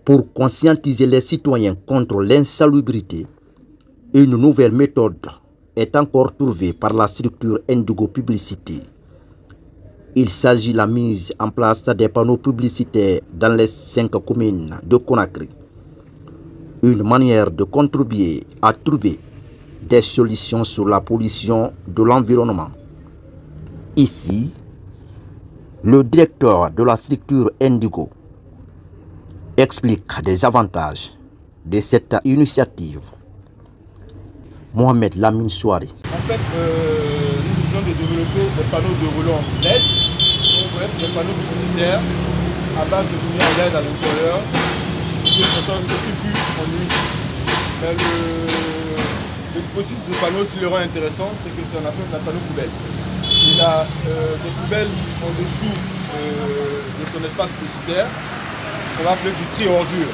Pour conscientiser les citoyens contre l'insalubrité, une nouvelle méthode est encore trouvée par la structure Indigo Publicité. Il s'agit de la mise en place des panneaux publicitaires dans les 5 communes de Conakry. Une manière de contribuer à trouver des solutions sur la pollution de l'environnement. Ici, le directeur de la structure Indigo explique des avantages de cette initiative. Mohamed Lamine Souari. En fait, nous venons de développer des panneaux de roulant LED. Donc, des panneaux publicitaires à base de lumière LED à l'intérieur. Ça ne fait plus en nuit. Mais le dispositif de ce panneau, s'il le rend intéressant, c'est que c'est un panneau poubelle. Il a des poubelles en dessous de son espace publicitaire qu'on va appeler du tri ordure.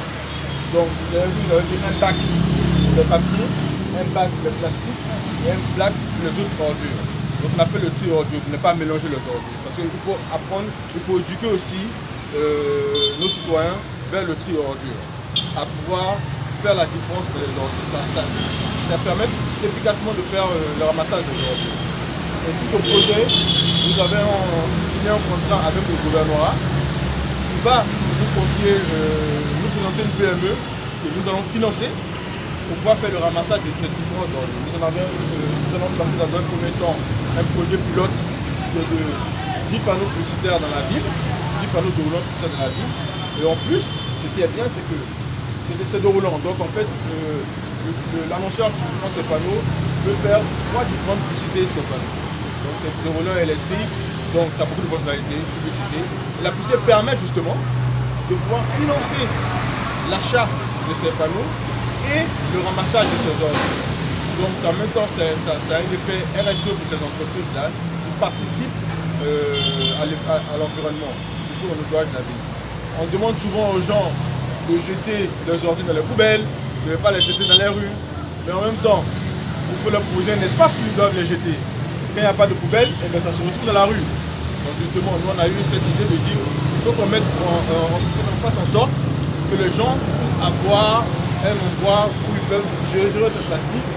Donc vous avez vu, un bac pour les papiers, un bac pour les plastiques et un bac pour les autres ordures. Donc on appelle le tri ordure pour ne pas mélanger les ordures. Parce qu'il faut apprendre, il faut éduquer aussi nos citoyens vers le tri ordure, à pouvoir faire la différence pour les ordures. Ça permet efficacement de faire le ramassage des ordures. Et tout au projet, nous avons signé un contrat avec le gouvernorat qui va nous confier, nous présenter une PME que nous allons financer pour pouvoir faire le ramassage de ces différents ordures. Nous allons placer dans un premier temps un projet pilote de 10 panneaux publicitaires dans la ville, 10 panneaux de roulant publicitaires dans la ville. Et en plus, ce qui est bien, c'est que c'est de roulant. Donc en fait, l'annonceur qui prend ces panneaux peut faire 3 différentes publicités sur ces panneaux. Donc c'est de roulant électrique, donc ça a beaucoup de fonctionnalités, publicité. Et la publicité permet justement de pouvoir financer l'achat de ces panneaux et le ramassage de ces ordures. Donc en même temps, ça a un effet RSE pour ces entreprises-là qui participent à l'environnement, surtout au nettoyage de la ville. On demande souvent aux gens de jeter leurs ordures dans les poubelles, de ne pas les jeter dans les rues, mais en même temps, il faut leur proposer un espace où ils doivent les jeter. Quand il n'y a pas de poubelle, eh bien, ça se retrouve dans la rue. Donc justement, nous on a eu cette idée de dire il faut qu'on fasse en sorte que les gens puissent avoir un endroit où ils peuvent gérer le plastique,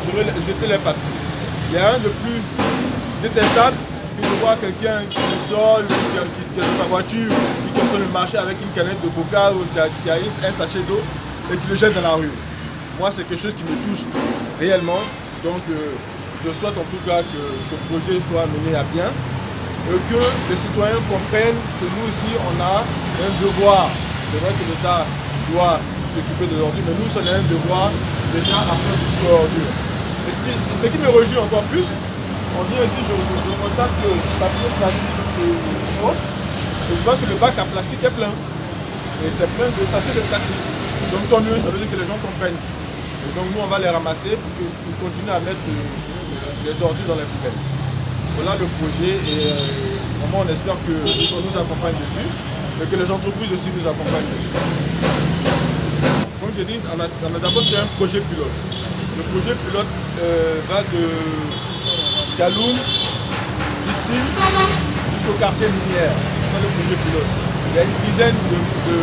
jeter les papiers. Il y a un de plus détestable que de voir quelqu'un qui sort, qui est dans sa voiture, qui est en train de marcher avec une canette de coca ou qui a un sachet d'eau et qui le jette dans la rue. Moi, c'est quelque chose qui me touche réellement. Donc, je souhaite en tout cas que ce projet soit mené à bien et que les citoyens comprennent que nous ici, on a un devoir. C'est vrai que l'État doit s'occuper de l'ordure, mais nous, on a un devoir déjà à faire du ordure. Et ce qui me réjouit encore plus, on vient ici, je constate que le papier plastique est haut, et je vois que le bac à plastique est plein. Et c'est plein de sachets de plastique. Donc tant mieux, ça veut dire que les gens comprennent. Et donc nous, on va les ramasser pour qu'ils continuent à mettre les ordures dans les poubelles. Voilà le projet et vraiment on espère que on nous accompagne dessus, mais que les entreprises aussi nous accompagnent dessus. Comme je dis, d'abord c'est un projet pilote. Le projet pilote va de Galoun, Dixine, jusqu'au quartier minière. C'est le projet pilote. Il y a une dizaine de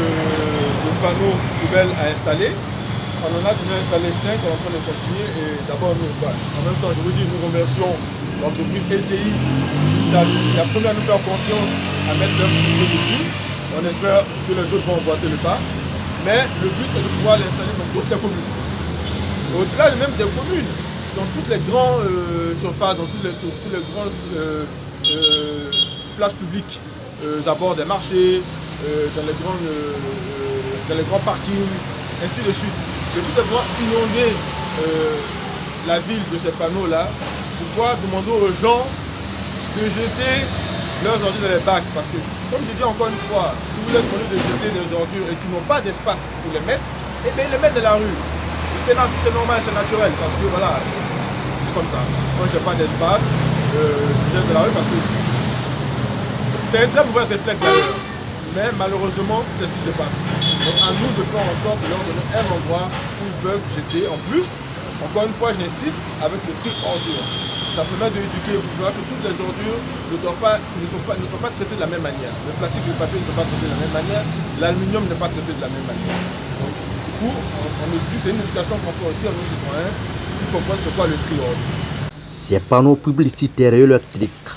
panneaux poubelles à installer. On en a déjà installé 5, on est en train de continuer. Et d'abord, en même temps, je vous dis, nous remercions l'entreprise LTI qui a promis à nous faire confiance à mettre leur projet dessus. On espère que les autres vont emboîter le pas. Mais le but est de pouvoir l'installer dans toutes les communes. Au-delà même des communes, dans toutes les grandes surfaces, dans toutes les grandes places publiques, abords des marchés, dans les grands parkings, ainsi de suite. Le but est de pouvoir inonder la ville de ces panneaux-là pour pouvoir demander aux gens de jeter leurs ordures dans les bacs. Parce que, comme je dis encore une fois, si vous êtes demandé de jeter des ordures et qu'ils n'ont pas d'espace pour les mettre, eh bien ils les mettent dans la rue. C'est normal, c'est naturel, parce que voilà, c'est comme ça. Quand je n'ai pas d'espace, je jette dans la rue parce que c'est un très mauvais réflexe d'ailleurs. Mais malheureusement, c'est ce qui se passe. Donc à nous de faire en sorte de leur donner un endroit où ils peuvent jeter. En plus, encore une fois, j'insiste, avec le tri ordure. Ça permet d'éduquer pour voir que toutes les ordures ne sont pas traitées de la même manière. Le plastique et le papier ne sont pas traités de la même manière. L'aluminium n'est pas traité de la même manière. coup, c'est une éducation qu'on fait aussi à nos citoyens pour comprendre ce qu'est le triangle. Ces panneaux publicitaires électriques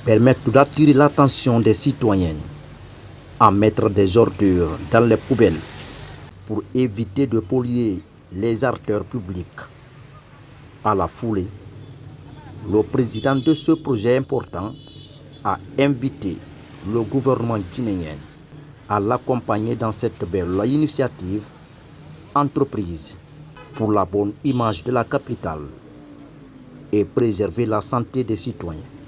permettent d'attirer l'attention des citoyens à mettre des ordures dans les poubelles pour éviter de polluer les artères publiques. À la foulée, le président de ce projet important a invité le gouvernement guinéen à l'accompagner dans cette belle initiative entreprise pour la bonne image de la capitale et préserver la santé des citoyens.